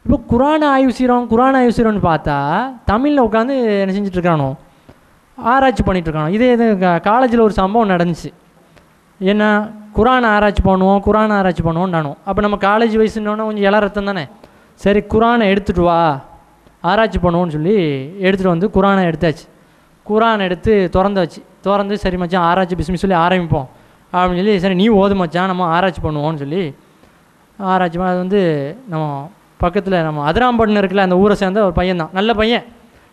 இப்போ குரானை ஆய்வு செய்கிறோன்னு பார்த்தா தமிழில் உட்காந்து என்ன செஞ்சிட்ருக்கானோ, ஆராய்ச்சி பண்ணிகிட்ருக்கானோ. இதே இது காலேஜில் ஒரு சம்பவம் நடந்துச்சு. ஏன்னா குரானை ஆராய்ச்சி பண்ணுவோம் நானும். அப்போ நம்ம காலேஜ் வயசுன்னோன்னா கொஞ்சம் இளரத்தம் தானே. சரி குரானை எடுத்துகிட்டு வா, ஆராய்ச்சி பண்ணுவோன்னு சொல்லி எடுத்துகிட்டு வந்து குரானை எடுத்தாச்சு. குரானை எடுத்து திறந்து சரி மச்சான் ஆராய்ச்சி பிஸ்மி சொல்லி ஆரம்பிப்போம் அப்படின்னு சொல்லி, சரி நீ ஓது மச்சான் நம்ம ஆராய்ச்சி பண்ணுவோன்னு சொல்லி ஆராய்ச்சி. அது வந்து நம்ம பக்கத்தில் நம்ம அதிராம்பட்டினம் இருக்குல்ல, அந்த ஊரை சேர்ந்த ஒரு பையன் தான், நல்ல பையன்.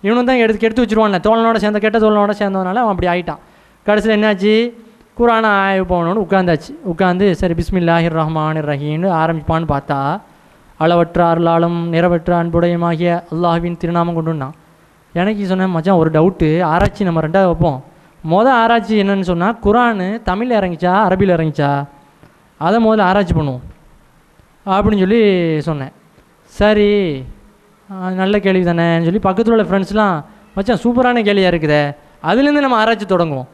இவனும் தான் எடுத்து வச்சுருவான்ல, தோழனோட கெட்ட தோழனோட சேர்ந்ததுனால அவன் அப்படி ஆகிட்டான். கடைசியில் என்னாச்சு, குரானை ஆய்வு போகணுன்னு உட்காந்து சரி பிஸ்மில்லாஹிர் ரஹ்மானிர் ரஹீம்னு ஆரம்பிப்பான்னு பார்த்தா, அளவற்ற அருளாலும் நிறவற்ற அன்புடையமாகிய அல்லாஹ்வின் திருநாமம் கொண்டுன்னான். எனக்கு சொன்னேன் மச்சான் ஒரு டவுட்டு, ஆராய்ச்சி நம்ம ரெண்டாவது வைப்போம். ஆராய்ச்சி என்னன்னு சொன்னால், குரானு தமிழில் இறங்கிச்சா அரபியில் இறங்கிச்சா அதை முதல்ல ஆராய்ச்சி பண்ணுவோம் அப்படின்னு சொல்லி சொன்னேன். சரி நல்ல கேள்வி தானேன்னு சொல்லி பக்கத்தில் உள்ள ஃப்ரெண்ட்ஸ்லாம் மச்சான் சூப்பரான கேள்வியாக இருக்குதே, அதுலேருந்து நம்ம ஆராய்ச்சி தொடங்குவோம்.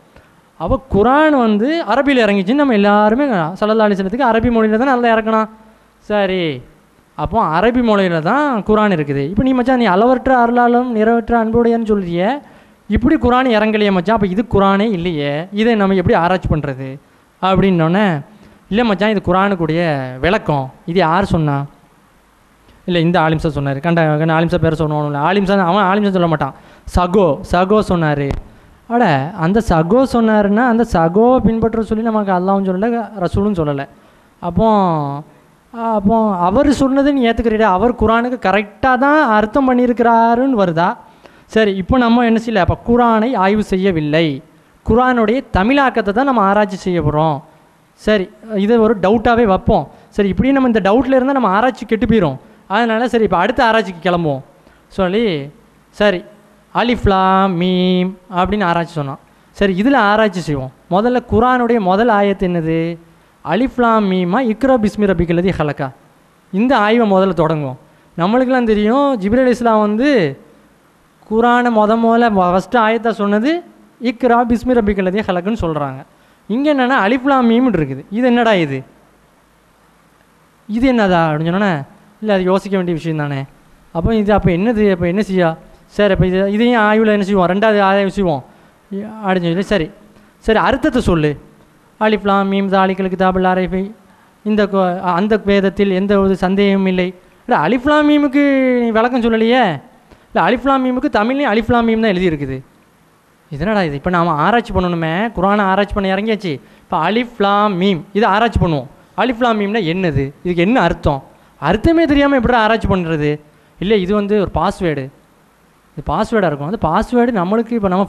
அப்போ குரான் வந்து அரபியில் இறங்கிச்சின்னு நம்ம எல்லாருமே ஸல்லல்லாஹு அலைஹி வஸல்லத்துக்கு அரபி மொழியில் தான் நல்லா இறக்கணும். சரி அப்போ அரபி மொழியில் தான் குரான் இருக்குது. இப்போ நீ மச்சான் நீ அளவற்ற அருளாலும் நிறைவற்ற அன்புடையன்னு சொல்லிய, இப்படி குரான் இறங்கலையே மச்சான், அப்போ இது குரானே இல்லையே, இதை நம்ம எப்படி ஆராய்ச்சி பண்ணுறது அப்படின்னோடனே, இல்லை மச்சான் இது குரானுக்குடைய விளக்கம், இது யார் சொன்னா? இல்லை இந்த ஆலிம்சா சொன்னார். ஆலிம்சா பேர் சொன்னோம்ல, அவன் ஆலிம்சா சொல்ல மாட்டான், சகோ சொன்னார். அட அந்த சகோ சொன்னாருன்னா அந்த சகோவை பின்பற்ற சொல்லி நமக்கு அல்லாஹ்வும் சொல்லலை ரசூலும் சொல்லலை. அப்போ அவர் சொன்னது நீ ஏற்றுக்கிறீடா, அவர் குரானுக்கு கரெக்டாக தான் அர்த்தம் பண்ணியிருக்கிறாருன்னு வருதா? சரி இப்போ நம்ம என்ன செய்யலை, அப்போ குரானை ஆய்வு செய்யவில்லை, குரானுடைய தமிழாக்கத்தை தான் நம்ம ஆராய்ச்சி செய்ய போகிறோம். சரி இதை ஒரு டவுட்டாகவே வைப்போம். சரி இப்படியே நம்ம இந்த டவுட்டில் இருந்தால் நம்ம ஆராய்ச்சி கெட்டு போயிடும். அதனால் சரி இப்போ அடுத்த ஆராய்ச்சிக்கு கிளம்புவோம் சொல்லி, சரி அலிஃப் லாம் மீம் அப்படின்னு ஆராய்ச்சி சொன்னான். சரி இதில் ஆராய்ச்சி செய்வோம். முதல்ல குரானுடைய முதல் ஆயத்து என்னது, அலிஃப் லாம் மீமா இக்ரா பிஸ்மி ரப்பிக்கல்லதி ஹலக்கா, இந்த ஆய்வை முதல்ல தொடங்குவோம். நம்மளுக்கெல்லாம் தெரியும் ஜிப்ரீல் அலைஹிஸ்ஸலாம் வந்து குரானை முதல்ல ஃபஸ்ட்டு ஆயத்தை சொன்னது இக்ரா பிஸ்மி ரப்பிக்கல்லதி ஹலக்குன்னு சொல்கிறாங்க. இங்கே என்னென்னா அலிஃப் லாம் மீம்னு இருக்குது. இது என்னடா இது என்னதா அப்படின்னு சொன்னோன்னே, இல்லை அது யோசிக்க வேண்டிய விஷயம் தானே. அப்போ என்னது, அப்போ என்ன செய்யா? சரி அப்போ இதையும் ஆய்வில் என்ன செய்வோம், ரெண்டாவது ஆய்வு செய்வோம் அப்படின்னு சொல்லி, சரி அர்த்தத்தை சொல்லு. அலிஃப் லாம் மீம் தாலிகல் கிதாபுல் லா ரைப இந்த அந்த வேதத்தில் எந்த ஒரு சந்தேகமும் இல்லை. இல்லை அலிஃப் லாம் மீமுக்கு நீ விளக்கம் சொல்லலையே, இல்லை அலிஃப் லாம் மீமுக்கு தமிழ்லேயும் அலிஃப் லாம் மீம் தான் எழுதியிருக்குது. இதனடா இது, இப்போ நாம் ஆராய்ச்சி பண்ணணுமே, குரானை ஆராய்ச்சி பண்ண இறங்கியாச்சு. இப்போ அலிஃப் லாம் மீம் இதை ஆராய்ச்சி பண்ணுவோம். அலிஃப் லாம் மீம்னா என்னது, இதுக்கு என்ன அர்த்தம், அர்த்தமே தெரியாமல் எப்படி ஆராய்ச்சி பண்ணுறது? இல்லை இது வந்து ஒரு பாஸ்வேர்டு, இது பாஸ்வேர்டாக இருக்கும். அந்த பாஸ்வேர்டு நம்மளுக்கு இப்போ நம்ம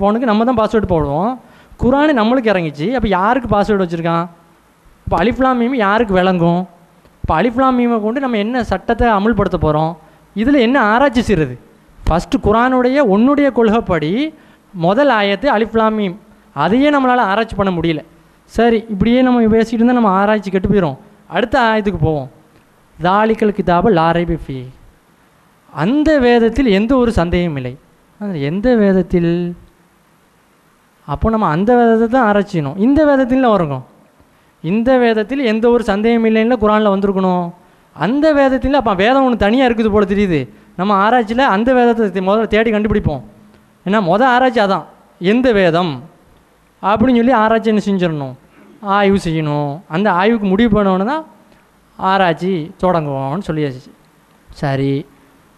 ஃபோனுக்கு நம்ம தான் பாஸ்வேர்டு போடுவோம். குரானு நம்மளுக்கு இறங்கிச்சு, அப்போ யாருக்கு பாஸ்வேர்டு வச்சுருக்கான்? இப்போ அலிஃப் லாம் மீம் யாருக்கு விளங்கும்? இப்போ அலிஃப் லாம் மீமை கொண்டு நம்ம என்ன சட்டத்தை அமுல்படுத்த போகிறோம்? இதில் என்ன ஆராய்ச்சி செய்கிறது? ஃபஸ்ட்டு குரானுடைய உன்னுடைய கொள்கைப்படி முதல் ஆயத்து அலிஃப் லாம் மீம், அதையே நம்மளால் ஆராய்ச்சி பண்ண முடியல. சரி இப்படியே நம்ம பேசிகிட்டு இருந்தால் நம்ம ஆராய்ச்சி கெட்டு போயிடும். அடுத்த ஆயத்துக்கு போவோம். தாலிகல் கிதாபுல் லா ரைப ஃபீ, அந்த வேதத்தில் எந்த ஒரு சந்தேகமும் இல்லை. அந்த எந்த வேதத்தில், அப்போ நம்ம அந்த வேதத்தை தான் ஆராய்ச்சிக்கணும். இந்த வேதத்தில் வரணும், இந்த வேதத்தில் எந்த ஒரு சந்தேகம் இல்லைன்னு குரானில் வந்திருக்கணும். அந்த வேதத்தில் அப்போ வேதம் ஒன்று தனியாக இருக்குது போல தெரியுது. நம்ம ஆராய்ச்சியில் அந்த வேதத்தை முதல்ல தேடி கண்டுபிடிப்போம். ஏன்னா ஆராய்ச்சி அதான் எந்த வேதம் அப்படின்னு சொல்லி ஆராய்ச்சி என்ன செஞ்சிடணும், ஆய்வு செய்யணும். அந்த ஆய்வுக்கு முடிவு பண்ணோன்னு தான் ஆராய்ச்சி தொடங்குவோம்னு சொல்லியாச்சு. சரி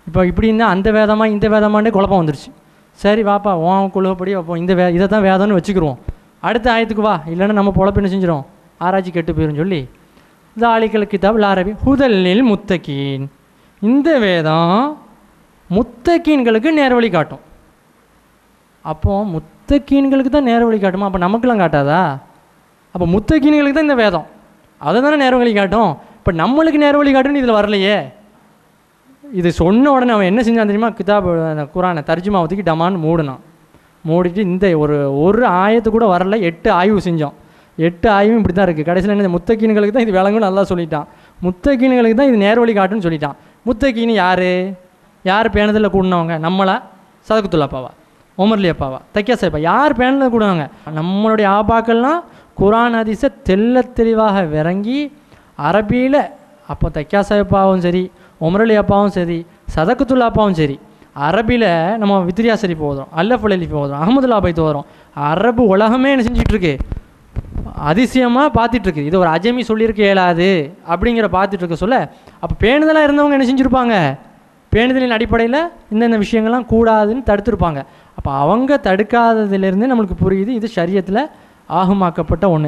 இப்போ இப்படின்னா அந்த வேதமாக இந்த வேதமானே குழப்பம் வந்துருச்சு. சரி வாப்பா உன் குழுப்படி அப்போ இதை தான் வேதம்னு வச்சுக்கிடுவோம். அடுத்த ஆயத்துக்கு வா, இல்லைன்னா நம்ம பொழப்பு என்ன செஞ்சிடும், ஆராய்ச்சி கெட்டு போயிடும் சொல்லி தாலிகல் கிதாபுல் லா ரைப ஹுதல் முத்தகீன், இந்த வேதம் முத்தகீன்களுக்கு நேர்வழி காட்டும். அப்போது முத்தகீன்களுக்கு தான் நேர்வழி காட்டுமா? அப்போ நமக்குலாம் காட்டாதா? அப்போ முத்தகீன்களுக்கு தான் இந்த வேதம், அதை தானே நேர்வழி காட்டும். இப்போ நம்மளுக்கு நேர்வழி காட்டுன்னு இதில் வரலையே. இது சொன்ன உடனே அவன் என்ன செஞ்சான் தெரியுமா, கிதாபு அந்த குரானை தர்ஜுமா ஒதுக்கி டமான்னு மூடிட்டு இந்த ஒரு ஆயத்து கூட வரல, 8 ஆய்வு செஞ்சோம். 8 ஆய்வும் இப்படி தான் இருக்குது. கடைசியில் என்ன, முத்தகீன்களுக்கு தான் இது விளங்குன்னு நல்லா சொல்லிட்டான், முத்தகீன்களுக்கு தான் இது நேர்வழி காட்டுன்னு சொல்லிட்டான். முத்தகீன் யார் பேனதில் கூடினவங்க? நம்மளா, சதகுத்துல்லாப்பாவா, உமர்லி அப்பாவா, தக்கியா சாஹிப்பா, யார் பேனதில் கூடுவாங்க? நம்மளுடைய ஆபாக்கள்லாம் குரான் ஹதீஸை தெல்ல தெளிவாக விளங்கி அரபியில், அப்போ தக்கியா சாஹிப்பாவும் சரி உமரலி அப்பாவும் சரி, சதகத்துல்லா அப்பாவும் சரி, அரபியில் நம்ம வித்ரியா ஷரீஃப் ஓதுறோம், அல்லஃப் அலீஃப் ஓதுறோம், அஹமதுல்லா பைத் ஓதுறோம். அரபு உலகமே என்ன செஞ்சிட்ருக்கு, அதிசயமாக பார்த்துட்ருக்கு. இது ஒரு அஜமி சொல்லியிருக்க இயலாது அப்படிங்கிற பார்த்துட்ருக்க சொல்ல, அப்போ பேணுதலாக இருந்தவங்க என்ன செஞ்சுருப்பாங்க, பேணுதலின் அடிப்படையில் இந்தந்த விஷயங்கள்லாம் கூடாதுன்னு தடுத்துருப்பாங்க. அப்போ அவங்க தடுக்காததுலேருந்து நம்மளுக்கு புரியுது இது ஷரியத்தில் ஆகுமாக்கப்பட்ட ஒன்று.